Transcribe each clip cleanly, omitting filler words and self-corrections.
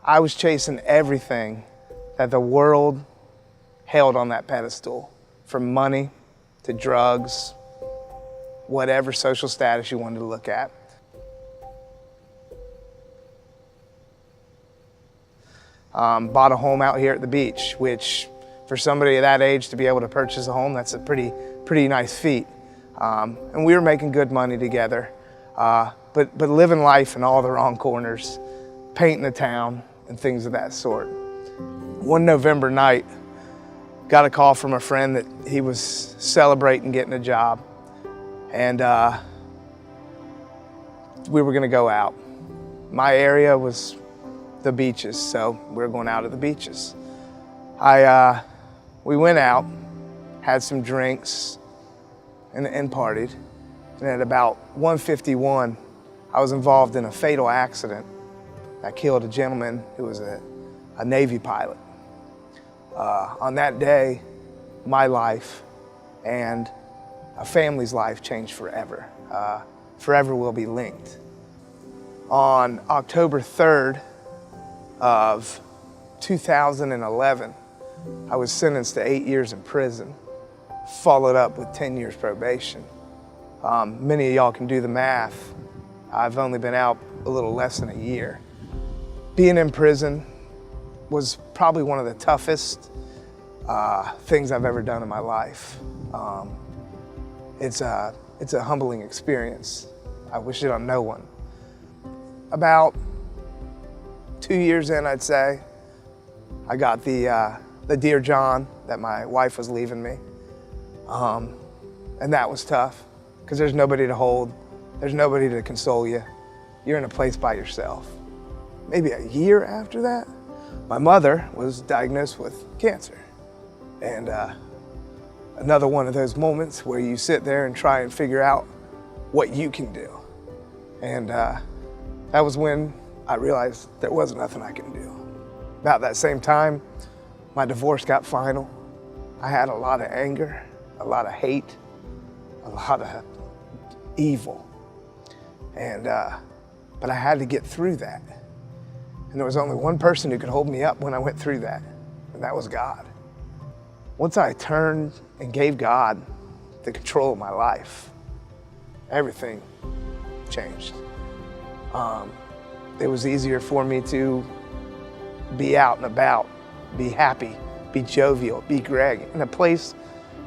I was chasing everything that the world held on that pedestal, from money to drugs, whatever social status you wanted to look at. Bought a home out here at the beach, which for somebody of that age to be able to purchase a home, that's a pretty nice feat. And we were making good money together, but living life in all the wrong corners, painting the town and things of that sort. One November night, got a call from a friend that he was celebrating getting a job, and we were gonna go out. My area was the beaches, so we were going out at the beaches. We went out, had some drinks, and partied. And at about 1:51, I was involved in a fatal accident that killed a gentleman who was a Navy pilot. On that day, my life and a family's life changed forever. Forever will be linked. On October 3rd of 2011, I was sentenced to 8 years in prison, followed up with 10 years probation. Many of y'all can do the math. I've only been out a little less than a year. Being in prison was probably one of the toughest things I've ever done in my life. It's a humbling experience. I wish it on no one. About 2 years in, I'd say, I got the Dear John that my wife was leaving me. And that was tough, because there's nobody to hold, there's nobody to console you. You're in a place by yourself. Maybe a year after that, my mother was diagnosed with cancer. And another one of those moments where you sit there and try and figure out what you can do. And that was when I realized there was nothing I can do. About that same time, my divorce got final. I had a lot of anger, a lot of hate, a lot of evil. And, but I had to get through that. And there was only one person who could hold me up when I went through that, and that was God. Once I turned and gave God the control of my life, everything changed. It was easier for me to be out and about, be happy, be jovial, be Greg, in a place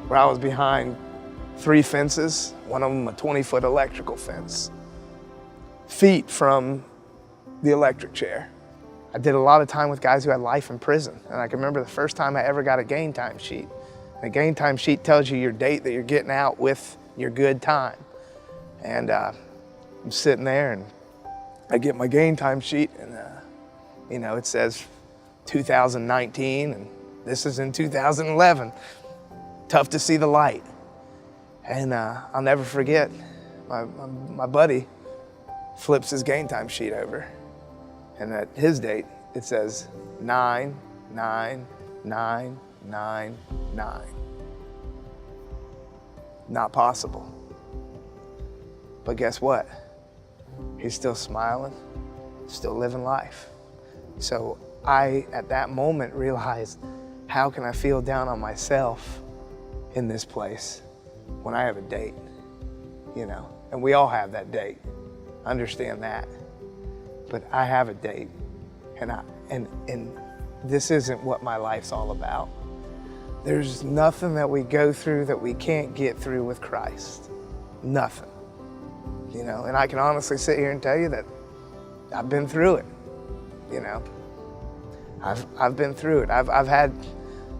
where I was behind 3 fences, one of them a 20-foot electrical fence, feet from the electric chair. I did a lot of time with guys who had life in prison, and I can remember the first time I ever got a game time sheet. And a game time sheet tells you your date that you're getting out with your good time. And I'm sitting there, and I get my game time sheet, and you know, it says 2019, and this is in 2011. Tough to see the light. And I'll never forget, my buddy flips his game time sheet over, and at his date, it says 9/9/9/9/9. Not possible. But guess what? He's still smiling, still living life. So I, at that moment, realized, how can I feel down on myself in this place when I have a date, you know? And we all have that date, understand that. But I have a date, and this isn't what my life's all about. There's nothing that we go through that we can't get through with Christ. Nothing. You know, and I can honestly sit here and tell you that I've been through it, you know. I've been through it. I've had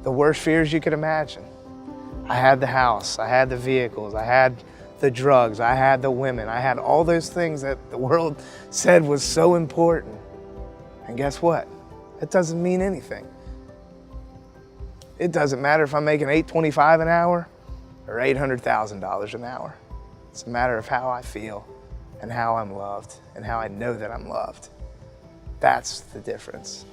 the worst fears you could imagine. I had the house, I had the vehicles, I had the drugs, I had the women, I had all those things that the world said was so important. And guess what? It doesn't mean anything. It doesn't matter if I'm making $825 an hour or $800,000 an hour. It's a matter of how I feel and how I'm loved and how I know that I'm loved. That's the difference.